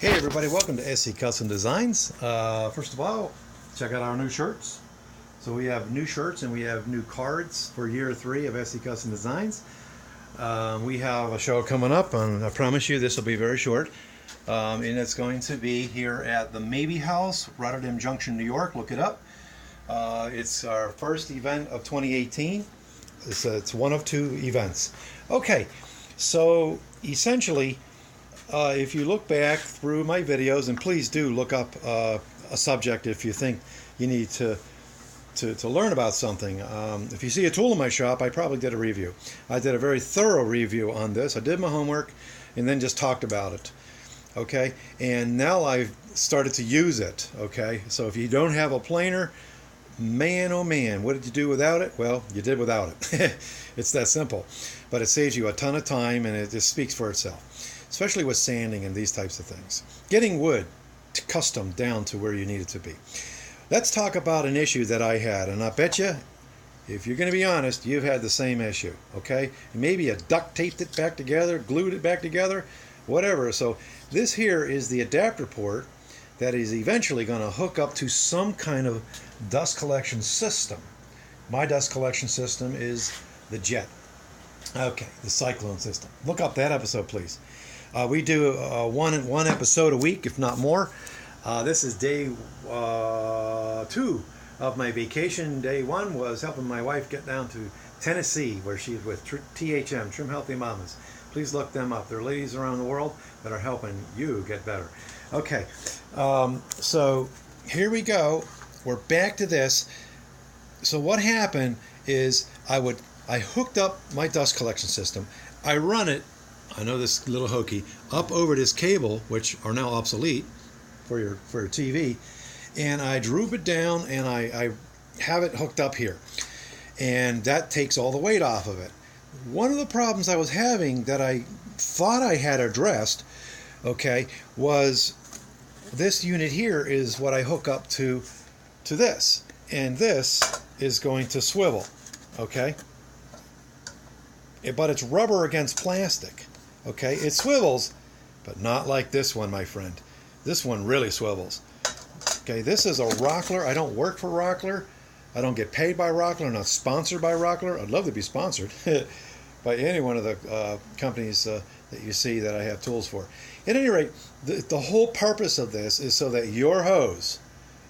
Hey everybody, welcome to SC Custom Designs. First of all, check out our new shirts. So we have new shirts and we have new cards for year 3 of SC Custom Designs. We have a show coming up, and I promise you this will be very short. And it's going to be here at the Maybe House, Rotterdam Junction, New York. Look it up. It's our first event of 2018. It's one of 2 events. Okay, so essentially, if you look back through my videos, and please do look up a subject if you think you need to learn about something. If you see a tool in my shop, I probably did a review. I did a very thorough review on this. I did my homework and then just talked about it. Okay, and now I've started to use it. Okay, so if you don't have a planer, man oh man, what did you do without it? Well, you did without it. It's that simple, but it saves you a ton of time and it just speaks for itself, especially with sanding and these types of things. Getting wood to custom down to where you need it to be. Let's talk about an issue that I had, and I bet you, if you're going to be honest, you've had the same issue, okay? Maybe you duct taped it back together, glued it back together, whatever. So this here is the adapter port that is eventually going to hook up to some kind of dust collection system. My dust collection system is the Jet. Okay, the Cyclone system. Look up that episode, please. We do one episode a week, if not more. This is day 2 of my vacation. Day 1 was helping my wife get down to Tennessee, where she's with THM, Trim Healthy Mamas. Please look them up. They're ladies around the world that are helping you get better. Okay, so here we go. We're back to this. So what happened is I hooked up my dust collection system. I run it, I know this little hokey, up over this cable, which are now obsolete for your TV, and I droop it down and I have it hooked up here, and that takes all the weight off of it. One of the problems I was having that I thought I had addressed, okay, was this unit here is what I hook up to this, and this is going to swivel, okay, but it's rubber against plastic. Okay, it swivels, but not like this one, my friend. This one really swivels. Okay, this is a Rockler. I don't work for Rockler. I don't get paid by Rockler. I'm not sponsored by Rockler. I'd love to be sponsored by any one of the companies that you see that I have tools for. At any rate, the whole purpose of this is so that your hose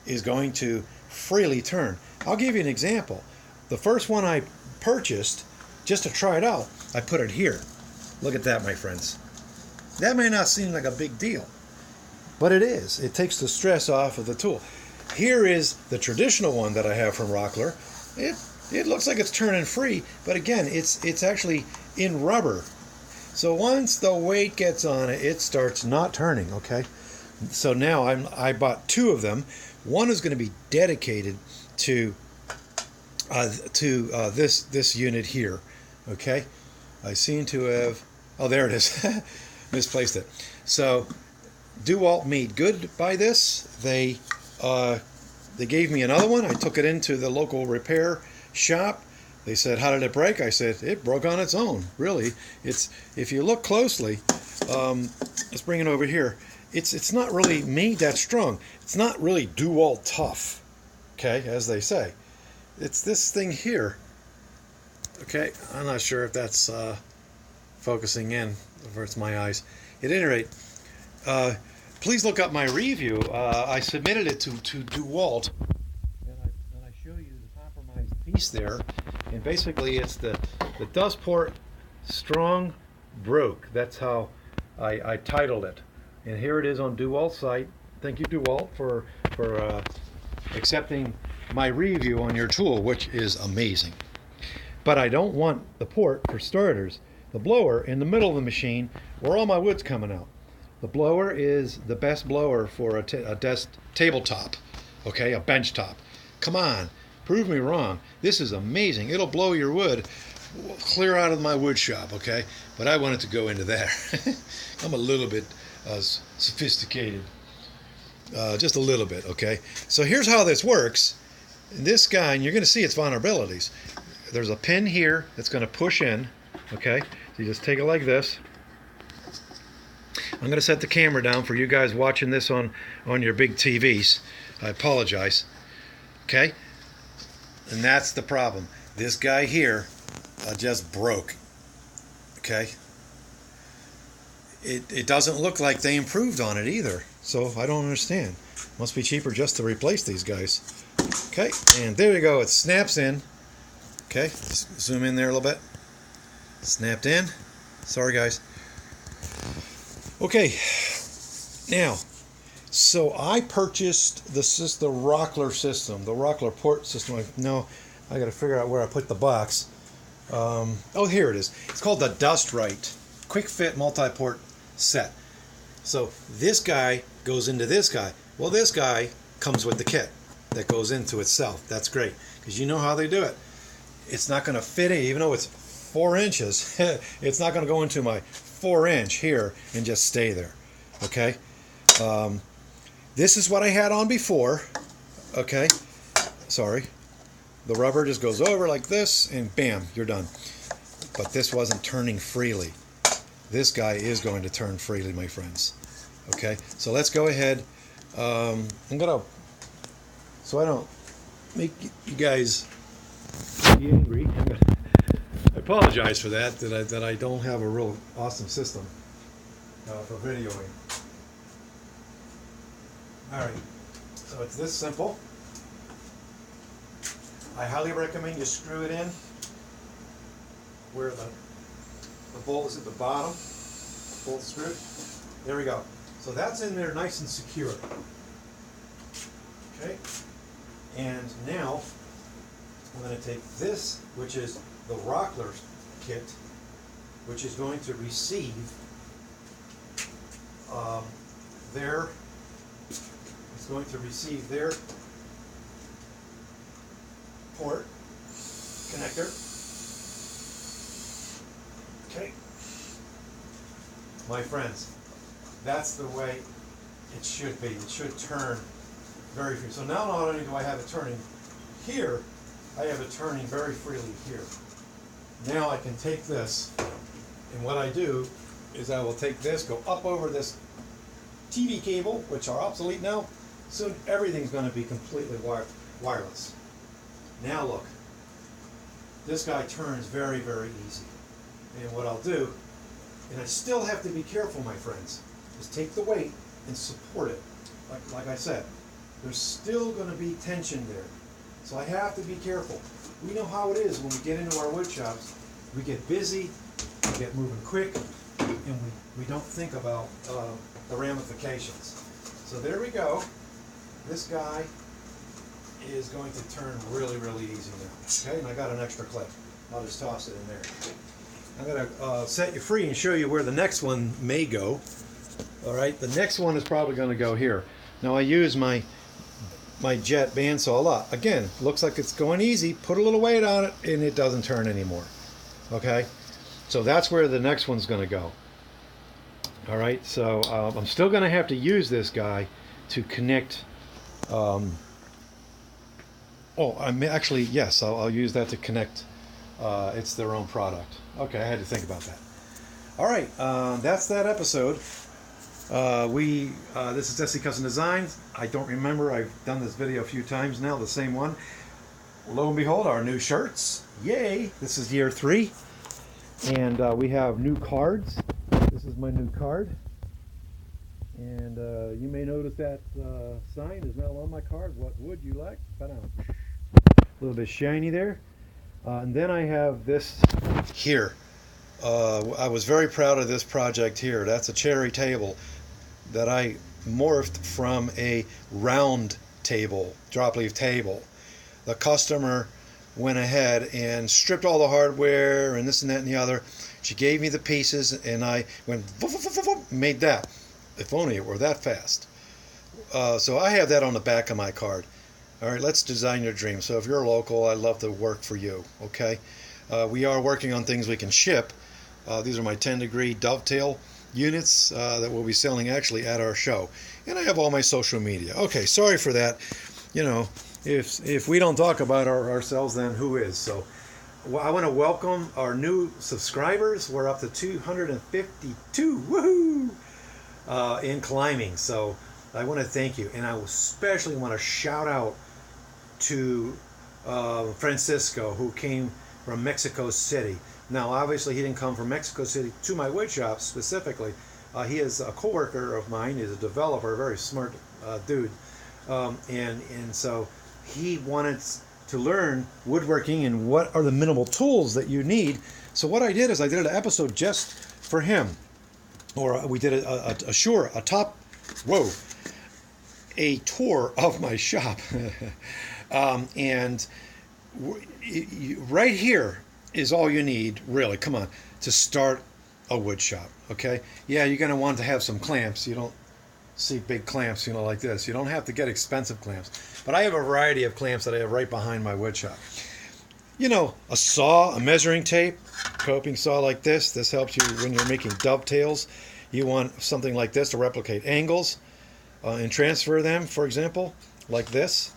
is going to freely turn. I'll give you an example. The first one I purchased, just to try it out, I put it here. Look at that, my friends. That may not seem like a big deal, but it is. It takes the stress off of the tool. Here is the traditional one that I have from Rockler. It looks like it's turning free, but again, it's actually in rubber. So once the weight gets on it, it starts not turning, okay? So now I bought 2 of them. One is going to be dedicated to this unit here, okay? I seem to have, oh, there it is. Misplaced it. So Dewalt made good by this. They gave me another one. I took it into the local repair shop. They said, how did it break? I said, it broke on its own. Really, if you look closely, let's bring it over here. It's not really made that strong. It's not really Dewalt tough, okay, as they say. It's this thing here. Okay, I'm not sure if that's focusing in, or it's my eyes. At any rate, please look up my review. I submitted it to Dewalt, and I show you the compromised piece there. And basically, it's the dust port strong broke. That's how I titled it. And here it is on Dewalt's site. Thank you, Dewalt, for accepting my review on your tool, which is amazing. But I don't want the port, for starters, the blower in the middle of the machine where all my wood's coming out. The blower is the best blower for a desk tabletop, okay, a bench top. Come on, prove me wrong. This is amazing. It'll blow your wood clear out of my wood shop, okay? But I want it to go into there. I'm a little bit sophisticated, just a little bit, okay? So here's how this works. This guy, and you're going to see its vulnerabilities. There's a pin here that's going to push in, okay? So you just take it like this. I'm going to set the camera down for you guys watching this on your big TVs. I apologize. Okay? And that's the problem. This guy here just broke. Okay? It doesn't look like they improved on it either. So I don't understand. Must be cheaper just to replace these guys. Okay, and there you go. It snaps in. Okay, zoom in there a little bit. Snapped in. Sorry, guys. Okay, now, so I purchased the Rockler system, the Rockler port system. Now, I got to figure out where I put the box. Oh, here it is. It's called the Dust Right Quick Fit Multi-Port Set. So this guy goes into this guy. Well, this guy comes with the kit that goes into itself. That's great, because you know how they do it. It's not going to fit in, even though it's 4 inches. It's not going to go into my 4-inch here and just stay there. Okay. This is what I had on before. Okay. Sorry. The rubber just goes over like this, and bam, you're done. But this wasn't turning freely. This guy is going to turn freely, my friends. Okay, so let's go ahead. I'm gonna, so I don't make you guys be angry. I apologize for that I don't have a real awesome system for videoing. All right, so it's this simple. I highly recommend you screw it in where the bolt is at the bottom. Bolt screw. There we go. So that's in there nice and secure. Okay. And now I'm going to take this, which is the Rockler kit, which is going to receive their port connector. Okay. My friends, that's the way it should be. It should turn very freely. So now not only do I have it turning here, I have it turning very freely here. Now I can take this, and what I do is I will take this, go up over this TV cable, which are obsolete now. Soon everything's going to be completely wireless. Now look, this guy turns very, very easy. And what I'll do, and I still have to be careful, my friends, is take the weight and support it. Like I said, there's still going to be tension there. So I have to be careful. We know how it is when we get into our wood shops. We get busy, we get moving quick, and we don't think about the ramifications. So there we go. This guy is going to turn really, really easy now. Okay, and I got an extra clip. I'll just toss it in there. I'm going to set you free and show you where the next one may go. All right, the next one is probably going to go here. Now I use my jet bandsaw a lot. Again, looks like it's going easy. Put a little weight on it and it doesn't turn anymore. Okay, so that's where the next one's going to go. All right, so I'm still going to have to use this guy to connect. Yes, I'll use that to connect. It's their own product. Okay, I had to think about that. All right, that's that episode. This is SC Custom Designs. I don't remember. I've done this video a few times now, the same one. Lo and behold, our new shirts. Yay! This is year 3. And we have new cards. This is my new card. And you may notice that sign is now on my card. What would you like? A little bit shiny there. And then I have this here. I was very proud of this project here. That's a cherry table that I morphed from a round table, drop leaf table. The customer went ahead and stripped all the hardware and this and that and the other. She gave me the pieces and I went made that. If only it were that fast. So I have that on the back of my card. All right, let's design your dream. So if you're local, I'd love to work for you, okay? We are working on things we can ship. These are my 10-degree dovetail units that we'll be selling actually at our show. And I have all my social media. Okay, sorry for that. You know, if we don't talk about ourselves, then who is? So I want to welcome our new subscribers. We're up to 252. Woohoo! in climbing. So I want to thank you, and I especially want to shout out to Francisco, who came from Mexico City. Now, obviously, he didn't come from Mexico City to my wood shop specifically. He is a coworker of mine. He's a developer, a very smart dude, and so he wanted to learn woodworking and what are the minimal tools that you need. So what I did is I did an episode just for him, or we did a tour of my shop, and right here is all you need, really. Come on, to start a wood shop. Okay, yeah, you're gonna want to have some clamps. You don't see big clamps, like this. You don't have to get expensive clamps, but I have a variety of clamps that I have right behind my wood shop. A saw, a measuring tape, coping saw like this. This helps you when you're making dovetails. You want something like this to replicate angles and transfer them, for example, like this.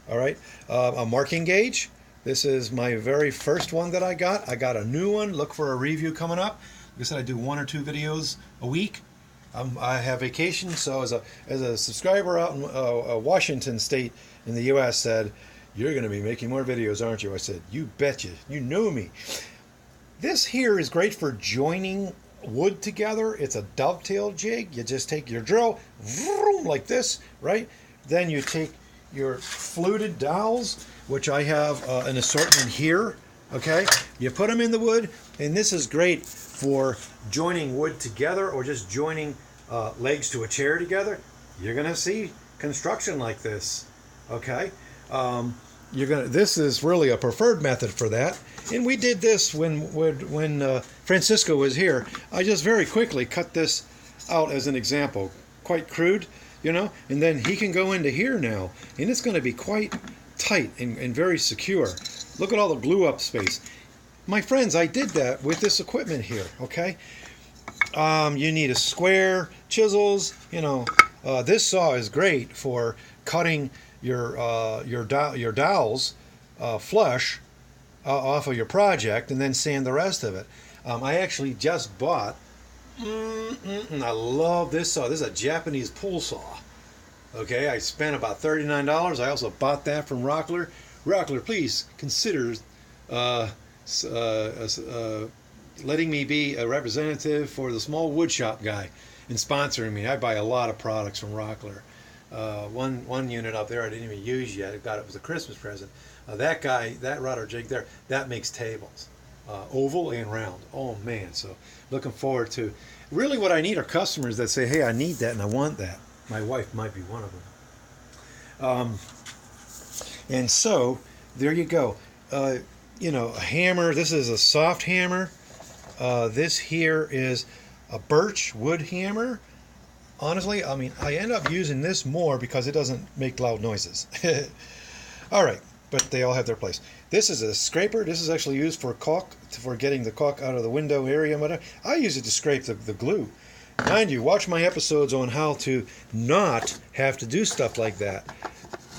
All right, a marking gauge. This is my very first one that I got. I got a new one. Look for a review coming up. Like I said, I do 1 or 2 videos a week. I have vacation, so as a subscriber out in Washington State in the U.S. said, "You're going to be making more videos, aren't you?" I said, "You betcha. You know me." This here is great for joining wood together. It's a dovetail jig. You just take your drill, vroom, like this, right? Then you take your fluted dowels, which I have an assortment here. Okay, you put them in the wood, and this is great for joining wood together or just joining legs to a chair together. You're gonna see construction like this. Okay, this is really a preferred method for that, and we did this when Francisco was here. I just very quickly cut this out as an example, quite crude, and then he can go into here now, and it's going to be quite tight and very secure. Look at all the glue up space. My friends, I did that with this equipment here, okay? You need a square, chisels, this saw is great for cutting your dowels flush off of your project and then sand the rest of it. I actually just bought, I love this saw. This is a Japanese pull saw. Okay, I spent about $39. I also bought that from Rockler. Rockler, please consider letting me be a representative for the small wood shop guy and sponsoring me. I buy a lot of products from Rockler. One unit up there I didn't even use yet. I got it was a Christmas present. That guy, that router jig there, that makes tables, oval and round. Oh man, so looking forward to. Really, what I need are customers that say, "Hey, I need that and I want that." My wife might be one of them. And so there you go. A hammer. This is a soft hammer. This here is a birch wood hammer. Honestly, I end up using this more because it doesn't make loud noises. All right, but they all have their place. This is a scraper. This is actually used for caulk, for getting the caulk out of the window area and whatever. I use it to scrape the glue. Mind you, watch my episodes on how to not have to do stuff like that.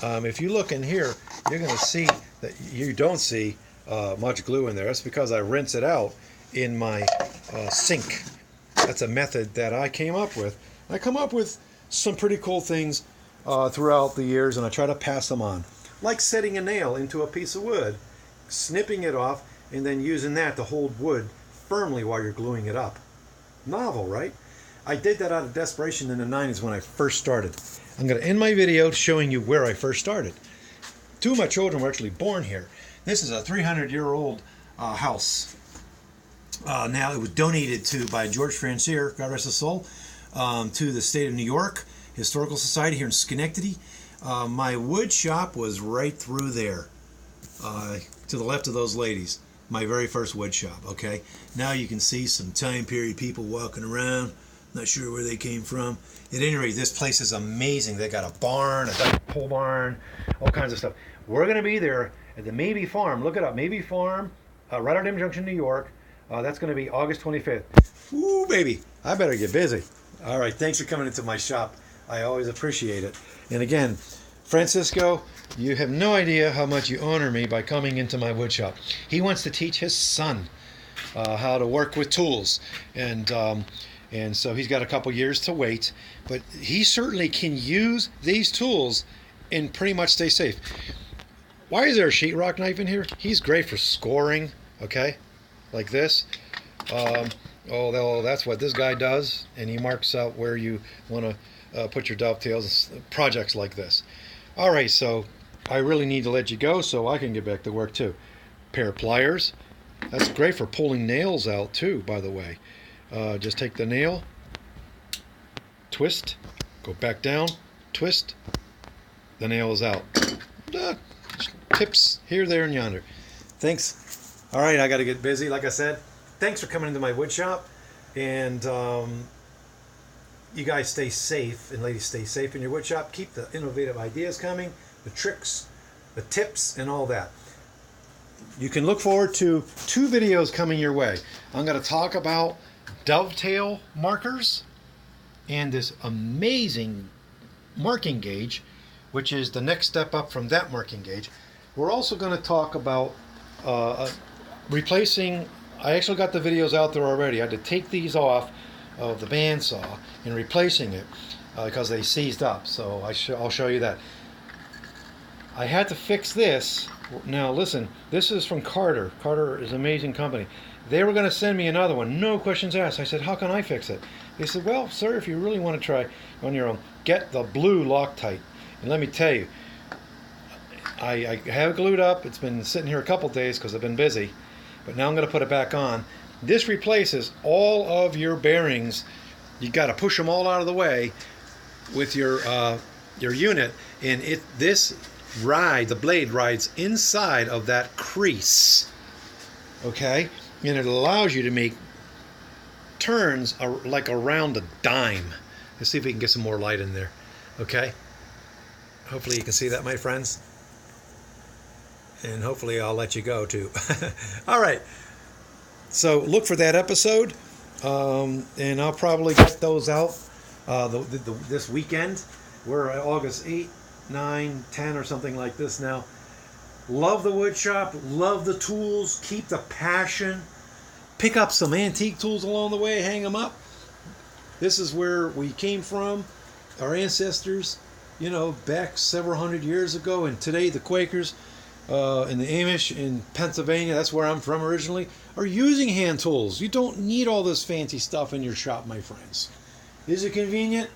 If you look in here, you're going to see that you don't see much glue in there. That's because I rinse it out in my sink. That's a method that I came up with. I come up with some pretty cool things throughout the years, and I try to pass them on. Like setting a nail into a piece of wood, snipping it off, and then using that to hold wood firmly while you're gluing it up. Novel, right? I did that out of desperation in the 90s when I first started. I'm going to end my video showing you where I first started. 2 of my children were actually born here. This is a 300-year-old house. Now, it was donated by George Francier, God rest his soul, to the state of New York Historical Society here in Schenectady. My wood shop was right through there, to the left of those ladies. My very first wood shop, okay? Now you can see some time period people walking around. Not sure where they came from. At any rate, this place is amazing. They got a barn, a pole barn, all kinds of stuff. We're going to be there at the Maybe Farm. Look it up, Maybe Farm, right on M Junction, New York. That's going to be August 25th. Ooh, baby, I better get busy. All right, thanks for coming into my shop. I always appreciate it. And again, Francisco, you have no idea how much you honor me by coming into my wood shop. He wants to teach his son how to work with tools. And And so he's got a couple years to wait, but he certainly can use these tools and pretty much stay safe. Why is there a sheetrock knife in here? He's great for scoring, okay, like this. Oh, that's what this guy does, and he marks out where you want to put your dovetails, projects like this. All right, so I really need to let you go so I can get back to work too. Pair of pliers. That's great for pulling nails out too, by the way. Just take the nail, twist, go back down, twist, the nail is out. Tips here, there, and yonder. Thanks. All right, I got to get busy. Like I said, thanks for coming into my wood shop. And you guys stay safe, and ladies stay safe in your wood shop. Keep the innovative ideas coming, the tricks, the tips, and all that. You can look forward to 2 videos coming your way. I'm going to talk about dovetail markers and this amazing marking gauge, which is the next step up from that marking gauge. We're also going to talk about replacing. I actually got the videos out there already. I had to take these off of the bandsaw and replacing it because they seized up. So I'll show you that. I had to fix this. Now listen, this is from Carter. Carter is an amazing company. They were going to send me another one, no questions asked. I said, how can I fix it? They said, well, sir, if you really want to try on your own, get the blue Loctite. And let me tell you, I have it glued up. It's been sitting here a couple days because I've been busy, but now I'm going to put it back on. This replaces all of your bearings. You got to push them all out of the way with your unit, and the blade rides inside of that crease. Okay, and it allows you to make turns like around a dime. Let's see if we can get some more light in there. Okay, hopefully you can see that, my friends. And hopefully I'll let you go too. All right. So look for that episode, and I'll probably get those out this weekend. We're at August 8, 9, 10 or something like this now. Love the wood shop. Love the tools. Keep the passion. Pick up some antique tools along the way. Hang them up. This is where we came from. Our ancestors, back several hundred years ago, and today the Quakers and the Amish in Pennsylvania, that's where I'm from originally, are using hand tools. You don't need all this fancy stuff in your shop, my friends. Is it convenient?